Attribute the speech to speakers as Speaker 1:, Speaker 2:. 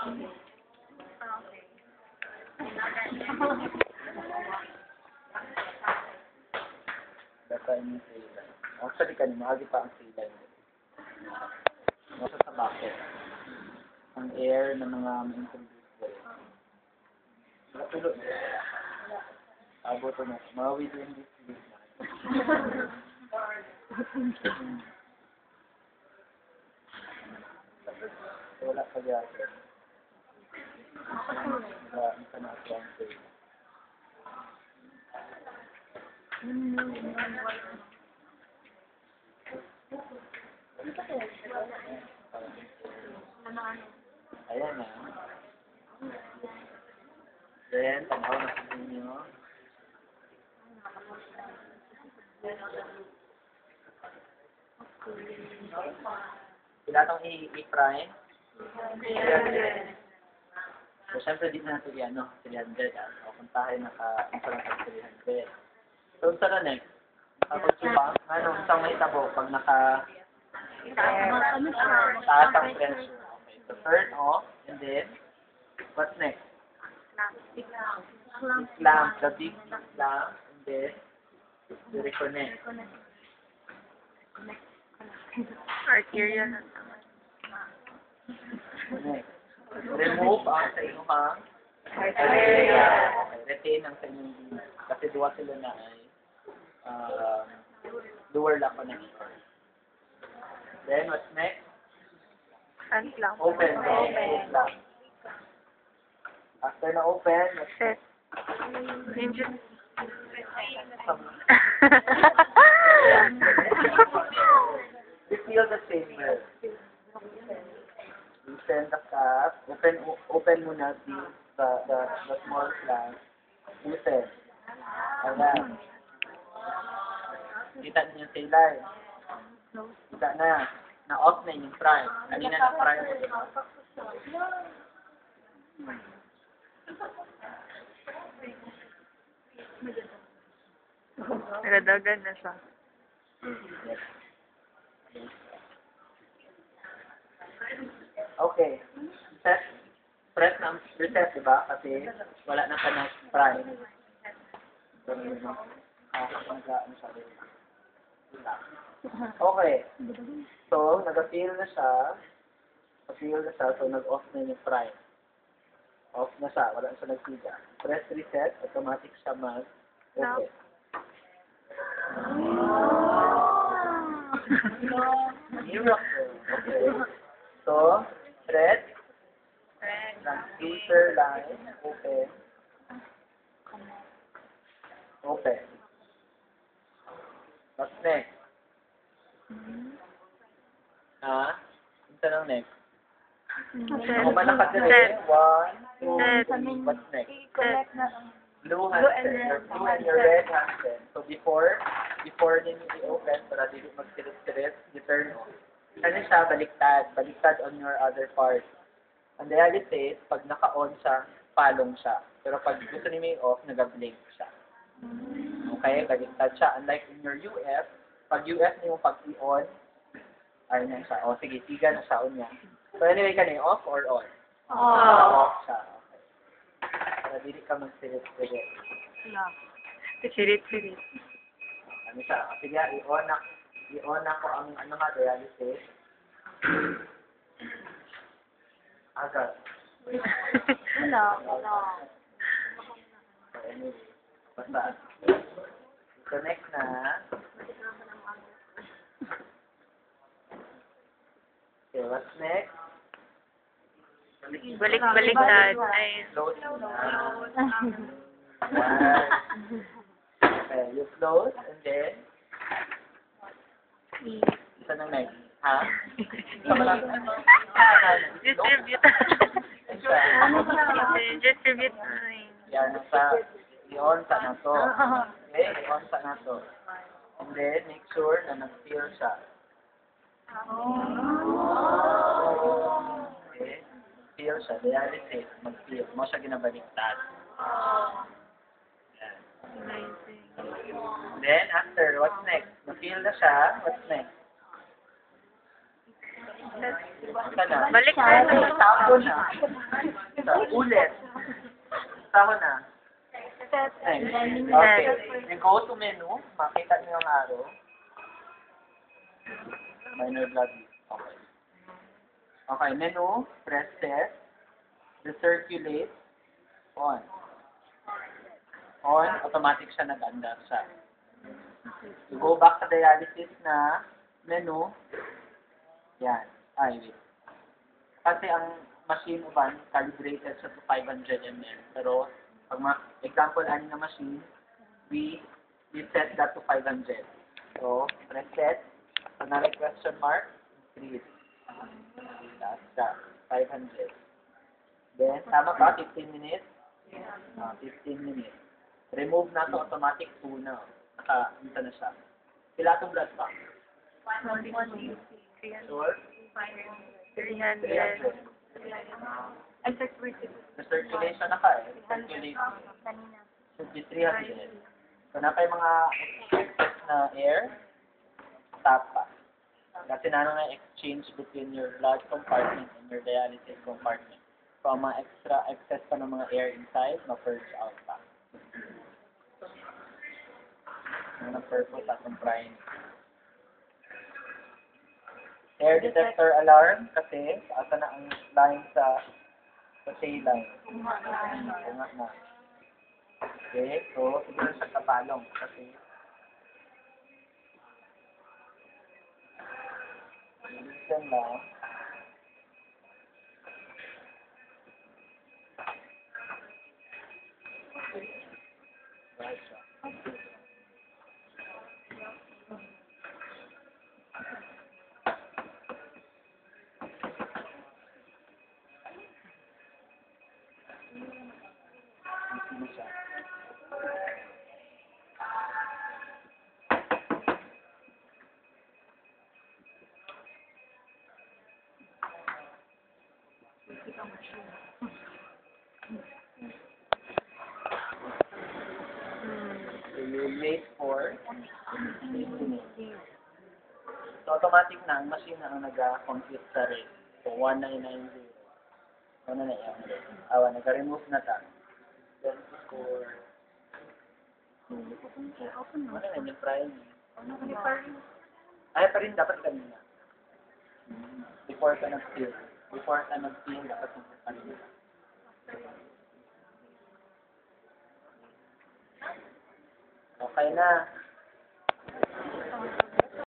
Speaker 1: Data yung sila. Actually, kanina, agi pa ang sila. Nasa sa bakit. Ang air na mga ma-introduce ko. Natulog. Abo to na. Mga within this week na. Wala pa yata. Wala ka na ako ang sila. Ayan na. Then, tanaw na sa inyo. Sila itong i-prime. So, syempre, di na natin yan, no? 300. O, kung tayo naka-insurance ng 300. So, sa na next. Tapos pa, isang may tabo pag taas ang pressure. Okay, so turn off, and then, what's next? Lamp, the big lamp, and then, you reconnect.
Speaker 2: Arterial na
Speaker 1: Next. Remove ang sa inyong arteria. Okay, retain ang sa inyong dina. Kasi duwa sila na ay lower lang connection. Then, what's next?
Speaker 2: front lang.
Speaker 1: Open. Lang. After na open, what's
Speaker 2: Set.
Speaker 1: next?
Speaker 2: Yun dyan.
Speaker 1: You feel the same way. You send the cap. Open muna the small plant. Listen. Ayan. Kita niyo yung tailor. Kita na. Na-off na yung prime. Kanina na-prime mo diba?
Speaker 2: Nagadagan na siya.
Speaker 1: Yes. Okay. Press na reset, diba? Kasi wala na ka na prime. Okay. So, nag-feel na siya. So, nag-off na yung prime. Off na siya. Wala na siya nagsiga. Press reset. Automatic siya okay. Miracle. Okay. So, thread. Filter line. Open. What's next? Ito lang next. Kung ba nakadali? 1, 2, 3. What's next? Blue and your red handset. So before ninyo i-open, para dito magsirit-sirit, you turn on. Ano siya? Baliktad on your other part. Ang reality, pag naka-on siya, palong siya. Pero pag gusto niyo i-off, nag-blink siya. Okay? Baliktad siya. Unlike in your UF, pag UF niyo pag i-on, ay na siya. O sige, tiga na siya on niya. So anyway, off or on? Off siya. Okay. Para dili ka magsirit-sirit.
Speaker 2: Sirit-sirit.
Speaker 1: Ano siya? Sige, i-on ako ang dialysis. Agad.
Speaker 2: Wala.
Speaker 1: So, anyway, basta. Connect na. Okay, what's next?
Speaker 2: Balik-baliktad. Ay.
Speaker 1: Close na. Okay, you close and then isa na next. Ha?
Speaker 2: Distribute. Distribute.
Speaker 1: Yan, i-on sa na to. Okay, i-on sa na to. And then, make sure na nag-feel siya. Okay, feel siya. Dialysis, mag-feel. Mo siya ginabaliktad. Yan.
Speaker 2: Amazing.
Speaker 1: Then, after, what's next? Na-feel na siya, what's next? Isa na.
Speaker 2: Balik na.
Speaker 1: Tapo na. Isa. Ulit. Taho na. Next. Okay. We go to menu. Makita niyo yung arrow. Minor blood. Okay. Okay, menu. Press set. Recirculate. On. On. Automatic siya nag-andar siya. You go back sa dialysis na menu. Yan. Ay, wait. Kasi ang machine uban, calibrated siya to 500 ml. Pero, pag example, ani na machine, we set that to 500. So, press set. Pag na question mark, increase. That's that. 500. Then, tama ba? 15 minutes? 15 minutes. Remove na to automatic 2 na. Naka-inta na siya. Sila itong blood pump. Sure?
Speaker 2: 300.
Speaker 1: 300. The circulation na ka eh. Circulation. Should be 300. So, na pa yung mga excess na air, stop pa. Kasi na nga exchange between your blood compartment and your dialysis compartment. So, ang mga extra excess pa ng mga air inside, ma-purge out pa. Ano ang purpose atong priming? Air detector alarm kasi asa na ang line sa tail line. Nga na. Okay, so siguro siya kapalong kasi listen lang. Right siya. Ano siya? So you wait for 15 minutes. So automatic na, ang machine na ang nag-compute sa rate. So 1990. Ano na yan? Awa, nag-remove na ta. Then score. Ano na yung prime? Ay, pa rin dapat kanina. Before ka nag-fill. Before ka nag-fill, dapat kanina. Okay na.